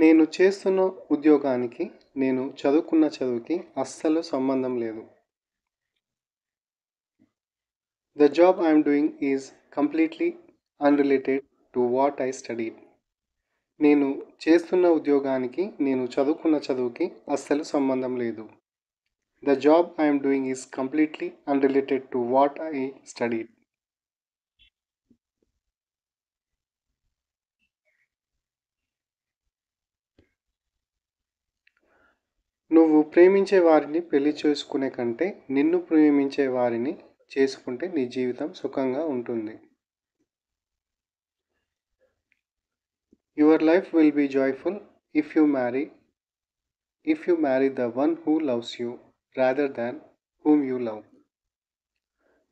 నేను చేస్తున్న ఉద్యోగానికి, నేను చదువుకున్న చదువుకి అస్సలు సంబంధం లేదు. The job I am doing is completely unrelated to what I studied. నేను చేస్తున్న ఉద్యోగానికి, నేను చదువుకున్న చదువుకి అస్సలు సంబంధం లేదు. The job I am doing is completely unrelated to what I studied. నువ్వు ప్రేమించే వారిని పెళ్లి చేసుకునే కంటే నిన్ను ప్రేమించే వారిని చేసుకుంటే నీ జీవితం సుఖంగా ఉంటుంది. Your life will be joyful if you marry the one who loves you rather than whom you love.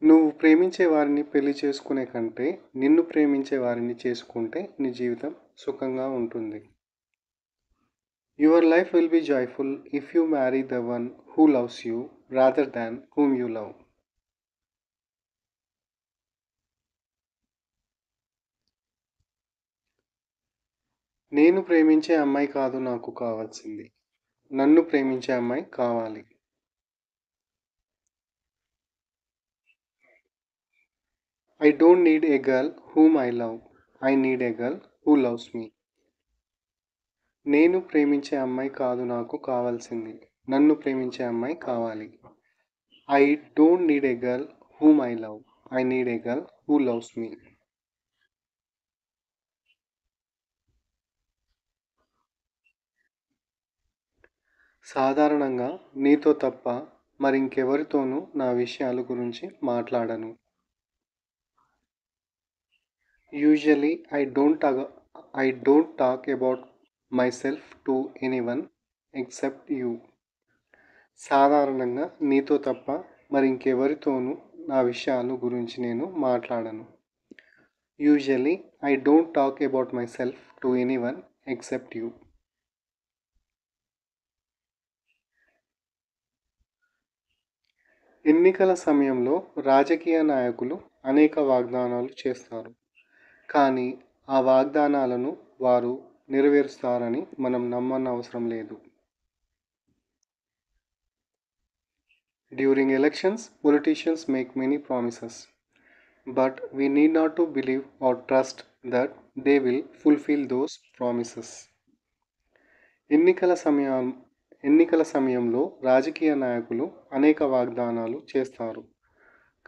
నువ్వు ప్రేమించే వారిని పెళ్లి చేసుకునే కంటే నిన్ను ప్రేమించే వారిని చేసుకుంటే నీ జీవితం సుఖంగా ఉంటుంది. Your life will be joyful if you marry the one who loves you rather than whom you love. నేను ప్రేమించే అమ్మాయి కాదు నాకు కావాల్సింది, నన్ను ప్రేమించే అమ్మాయి కావాలి. I don't need a girl whom I love. I need a girl who loves me. నేను ప్రేమించే అమ్మాయి కాదు నాకు కావాల్సింది, నన్ను ప్రేమించే అమ్మాయి కావాలి. I don't need a girl whom I love. I need a girl who loves me. సాధారణంగా నీతో తప్ప మరింకెవరితోనూ నా విషయాల గురించి మాట్లాడను. Usually I don't talk about myself to anyone except you. సాధారణంగా నీతో తప్ప మరింకెవరితోనూ నా విషయాల గురించి నేను మాట్లాడను. Usually I don't talk about myself to anyone except you. ఎన్నికల సమయంలో రాజకీయ నాయకులు అనేక వాగ్దానాలు చేస్తారు, కానీ ఆ వాగ్దానాలను వారు నెరవేరుస్తారని మనం నమ్మనవసరం లేదు. During elections, politicians make many promises, but we need not to believe or trust that they will fulfill those promises. ఎన్నికల సమయంలో రాజకీయ నాయకులు అనేక వాగ్దానాలు చేస్తారు,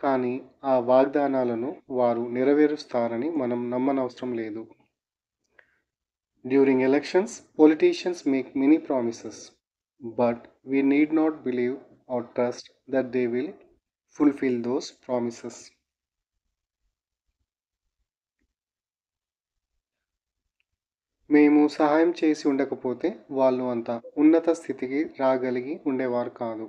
కానీ ఆ వాగ్దానాలను వారు నెరవేరుస్తారని మనం నమ్మనవసరం లేదు. During elections, politicians make many promises, but we need not believe or trust that they will fulfill those promises. మేము సహాయం చేసి ఉండకపోతే వాళ్ళు అంత ఉన్నత స్థితికి రాగలిగి ఉండేవారు కాదు.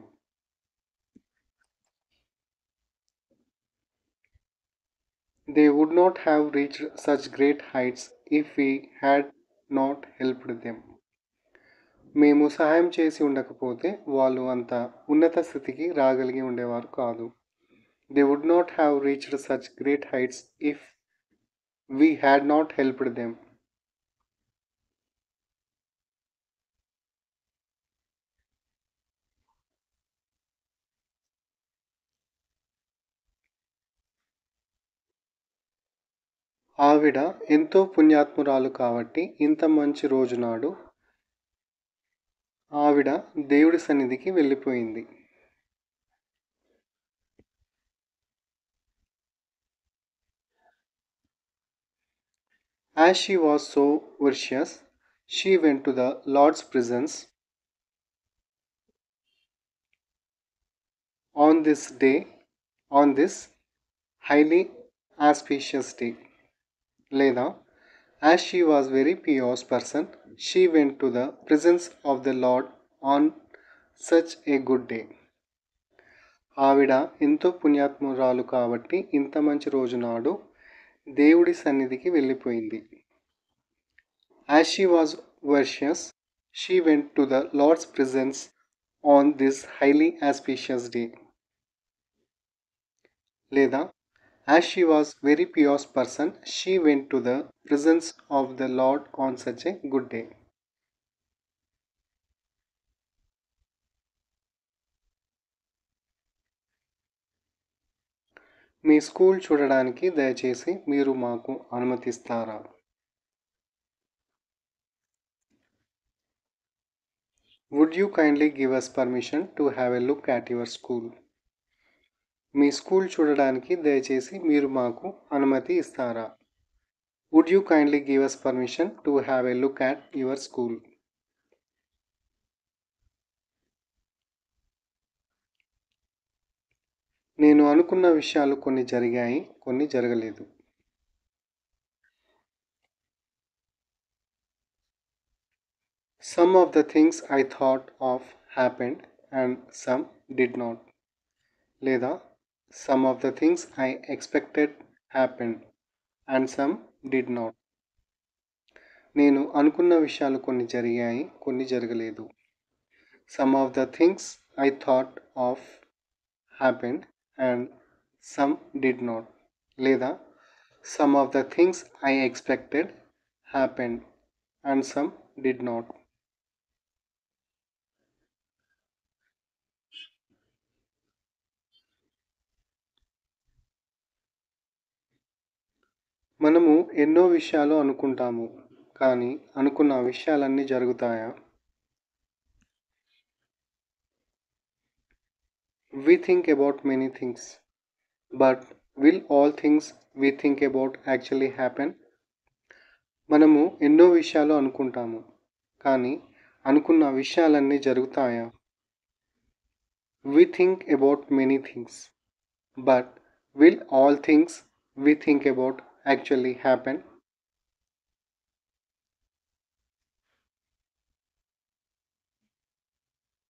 They would not have reached such great heights if we had not helped them. మేము సహాయం చేసి ఉండకపోతే వాళ్ళు అంత ఉన్నత స్థితికి రాగలిగి ఉండేవారు కాదు. They would not have reached such great heights if we had not helped them. ఆవిడ ఎంతో పుణ్యాత్మురాలు కాబట్టి ఇంత మంచి రోజు నాడు ఆవిడ దేవుడి సన్నిధికి వెళ్ళిపోయింది. As she was so virtuous, she went to the Lord's presence on this highly auspicious day. లేదా as she was very pious person, she went to the presence of the Lord on such a good day. ఆవిడ ఎంతో పుణ్యాత్మురాలు కాబట్టి ఇంత మంచి రోజు నాడు దేవుడి సన్నిధికి వెళ్ళిపోయింది. As she was virtuous, she went to the Lord's presence on this highly auspicious day. లేదా as she was very pious person, she went to the presence of the Lord on such a good day. మీ school చూడడానికి దయచేసి మీరు మాకు అనుమతిస్తారా? Would you kindly give us permission to have a look at your school? మీ school చూడడానికి దయచేసి మీరు మాకు అనుమతి ఇస్తారా? Would you kindly give us permission to have a look at your school? నేను అనుకున్న విషయాలు కొన్ని జరిగాయి, కొన్ని జరగలేదు. Some of the things I thought of happened and some did not. లేదా some of the things I expected happened and some did not. నేను అనుకున్న విషయాలు కొన్ని జరిగాయి, కొన్ని జరగలేదు. Some of the things I thought of happened and some did not. లేదా some of the things I expected happened and some did not. మనము ఎన్నో విషయాలు అనుకుంటాము, కానీ అనుకున్న విషయాలన్నీ జరుగుతాయా? We think about many things, but will all things we think about actually happen? మనము ఎన్నో విషయాలు అనుకుంటాము, కానీ అనుకున్న విషయాలన్నీ జరుగుతాయా? We think about many things, but will all things we think about actually happen?